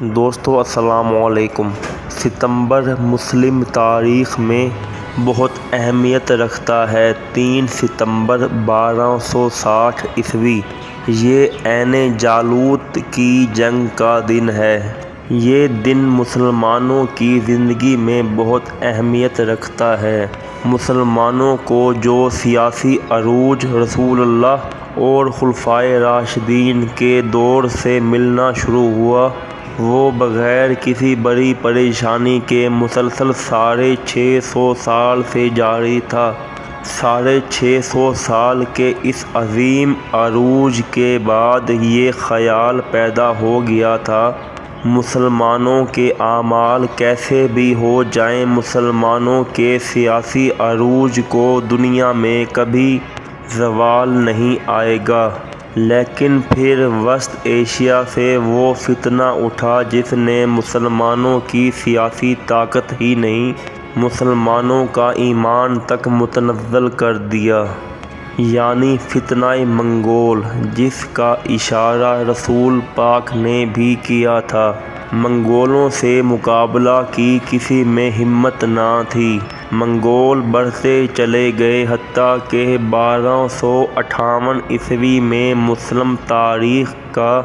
دوستو السلام علیکم۔ ستمبر مسلم تاریخ میں بہت اہمیت رکھتا ہے۔ 3 ستمبر 1260 عیسوی یہ عین جالوت کی جنگ کا دن ہے۔ یہ دن مسلمانوں کی زندگی میں بہت اہمیت رکھتا ہے۔ مسلمانوں کو جو سیاسی عروج رسول اللہ اور خلفائے راشدین کے دور سے ملنا شروع ہوا، وہ بغیر کسی بڑی پریشانی کے مسلسل 650 سال سے جاری تھا۔ 650 سال کے اس عظیم عروج کے بعد یہ خیال پیدا ہو گیا تھا، مسلمانوں کے اعمال کیسے بھی ہو جائیں، مسلمانوں کے سیاسی عروج کو دنیا میں کبھی زوال نہیں آئے گا۔ لیکن پھر وسط ایشیا سے وہ فتنہ اٹھا جس نے مسلمانوں کی سیاسی طاقت ہی نہیں، مسلمانوں کا ایمان تک متنزل کر دیا، یعنی فتنہ منگول، جس کا اشارہ رسول پاک نے بھی کیا تھا۔ منگولوں سے مقابلہ کی کسی میں ہمت نہ تھی۔ منگول بڑھتے چلے گئے حتیٰ کہ 1258 عیسوی میں مسلم تاریخ کا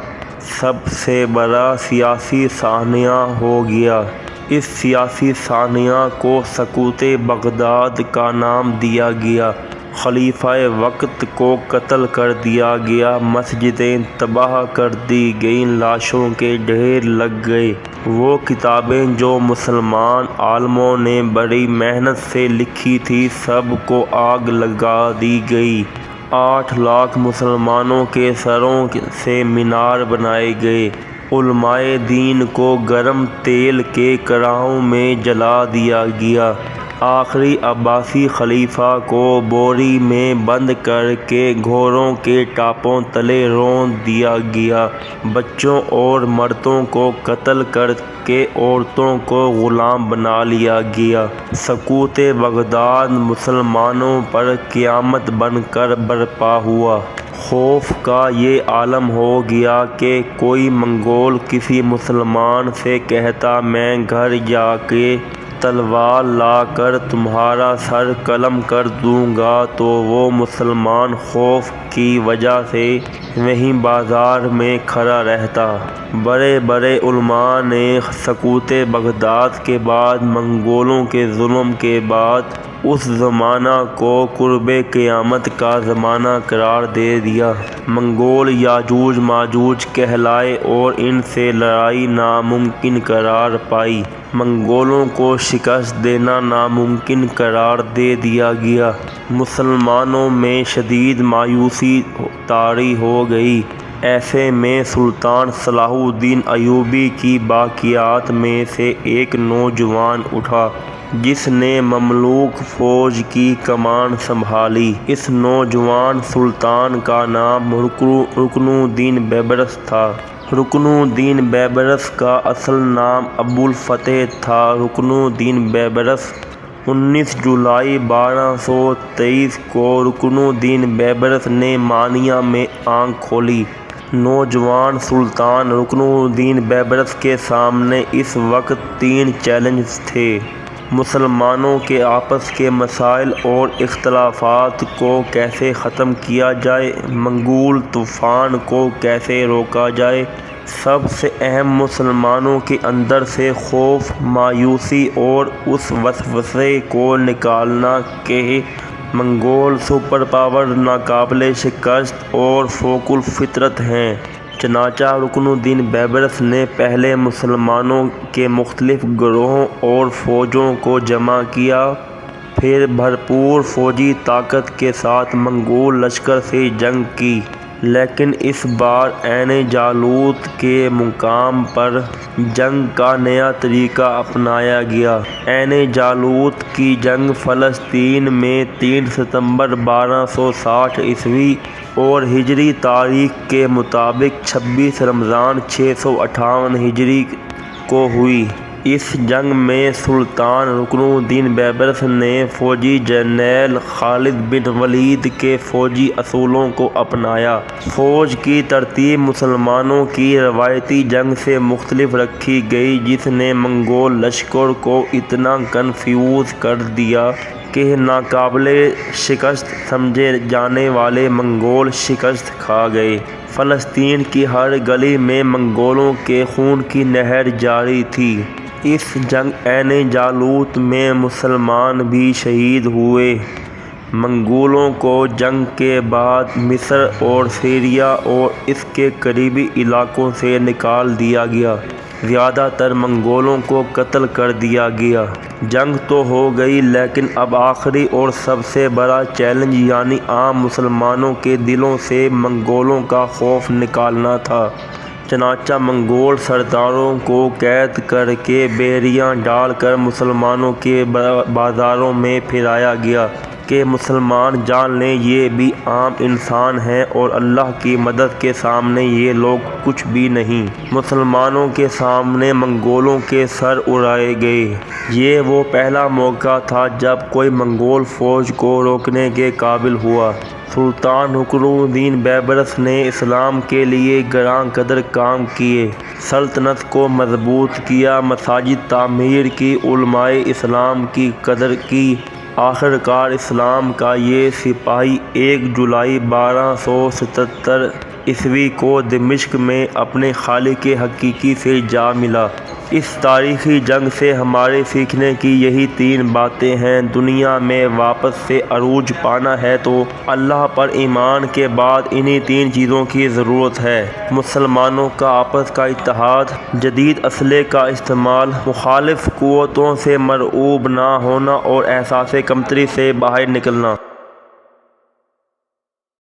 سب سے بڑا سیاسی سانحہ ہو گیا۔ اس سیاسی سانحہ کو سقوط بغداد کا نام دیا گیا۔ خلیفہ وقت کو قتل کر دیا گیا، مسجدیں تباہ کر دی گئیں، لاشوں کے ڈھیر لگ گئے۔ وہ کتابیں جو مسلمان عالموں نے بڑی محنت سے لکھی تھیں، سب کو آگ لگا دی گئی۔ 8 لاکھ مسلمانوں کے سروں سے مینار بنائے گئے۔ علمائے دین کو گرم تیل کے کڑاہوں میں جلا دیا گیا۔ آخری عباسی خلیفہ کو بوری میں بند کر کے گھوڑوں کے ٹاپوں تلے رون دیا گیا۔ بچوں اور مردوں کو قتل کر کے عورتوں کو غلام بنا لیا گیا۔ سقوط بغداد مسلمانوں پر قیامت بن کر برپا ہوا۔ خوف کا یہ عالم ہو گیا کہ کوئی منگول کسی مسلمان سے کہتا میں گھر جا کے تلوار لا کر تمہارا سر قلم کر دوں گا، تو وہ مسلمان خوف کی وجہ سے وہیں بازار میں کھڑا رہتا۔ بڑے بڑے علماء نے سقوط بغداد کے بعد، منگولوں کے ظلم کے بعد، اس زمانہ کو قرب قیامت کا زمانہ قرار دے دیا۔ منگول یاجوج ماجوج کہلائے اور ان سے لڑائی ناممکن قرار پائی۔ منگولوں کو شکست دینا ناممکن قرار دے دیا گیا۔ مسلمانوں میں شدید مایوسی طاری ہو گئی۔ ایسے میں سلطان صلاح الدین ایوبی کی باقیات میں سے ایک نوجوان اٹھا جس نے مملوک فوج کی کمان سنبھالی۔ اس نوجوان سلطان کا نام رکن الدین بیبرس تھا۔ رکن الدین بیبرس کا اصل نام ابو الفتح تھا۔ رکن الدین بیبرس 19 جولائی 1223 کو رکن الدین بیبرس نے مانیہ میں آنکھ کھولی۔ نوجوان سلطان رکن الدین بیبرس کے سامنے اس وقت 3 چیلنج تھے: مسلمانوں کے آپس کے مسائل اور اختلافات کو کیسے ختم کیا جائے، منگول طوفان کو کیسے روکا جائے، سب سے اہم مسلمانوں کے اندر سے خوف، مایوسی اور اس وسوسے کو نکالنا کہ منگول سپر پاور ناقابل شکست اور فوق الفطرت ہیں۔ چنانچہ رکن الدین بیبرس نے پہلے مسلمانوں کے مختلف گروہوں اور فوجوں کو جمع کیا، پھر بھرپور فوجی طاقت کے ساتھ منگول لشکر سے جنگ کی، لیکن اس بار عین جالوت کے مقام پر جنگ کا نیا طریقہ اپنایا گیا۔ عین جالوت کی جنگ فلسطین میں 3 ستمبر 1260 عیسوی اور ہجری تاریخ کے مطابق 26 رمضان 658 ہجری کو ہوئی۔ اس جنگ میں سلطان رکن الدین بیبرس نے فوجی جنرل خالد بن ولید کے فوجی اصولوں کو اپنایا۔ فوج کی ترتیب مسلمانوں کی روایتی جنگ سے مختلف رکھی گئی، جس نے منگول لشکر کو اتنا کنفیوز کر دیا کہ ناقابل شکست سمجھے جانے والے منگول شکست کھا گئے۔ فلسطین کی ہر گلی میں منگولوں کے خون کی نہر جاری تھی۔ اس جنگ عین جالوت میں مسلمان بھی شہید ہوئے۔ منگولوں کو جنگ کے بعد مصر اور سیریا اور اس کے قریبی علاقوں سے نکال دیا گیا۔ زیادہ تر منگولوں کو قتل کر دیا گیا۔ جنگ تو ہو گئی، لیکن اب آخری اور سب سے بڑا چیلنج یعنی عام مسلمانوں کے دلوں سے منگولوں کا خوف نکالنا تھا۔ چنانچہ منگول سرداروں کو قید کر کے بحریاں ڈال کر مسلمانوں کے بازاروں میں پھرایا گیا کہ مسلمان جان لیں یہ بھی عام انسان ہیں اور اللہ کی مدد کے سامنے یہ لوگ کچھ بھی نہیں۔ مسلمانوں کے سامنے منگولوں کے سر اڑائے گئے۔ یہ وہ پہلا موقع تھا جب کوئی منگول فوج کو روکنے کے قابل ہوا۔ سلطان رکن الدین بیبرس نے اسلام کے لیے گراں قدر کام کیے، سلطنت کو مضبوط کیا، مساجد تعمیر کی، علماء اسلام کی قدر کی۔ آخر کار اسلام کا یہ سپاہی 1 جولائی 1277 عیسوی کو دمشق میں اپنے خالق حقیقی سے جا ملا۔ اس تاریخی جنگ سے ہمارے سیکھنے کی یہی 3 باتیں ہیں۔ دنیا میں واپس سے عروج پانا ہے تو اللہ پر ایمان کے بعد انہی 3 چیزوں کی ضرورت ہے: مسلمانوں کا آپس کا اتحاد، جدید اسلحے کا استعمال، مخالف قوتوں سے مرعوب نہ ہونا اور احساس کمتری سے باہر نکلنا۔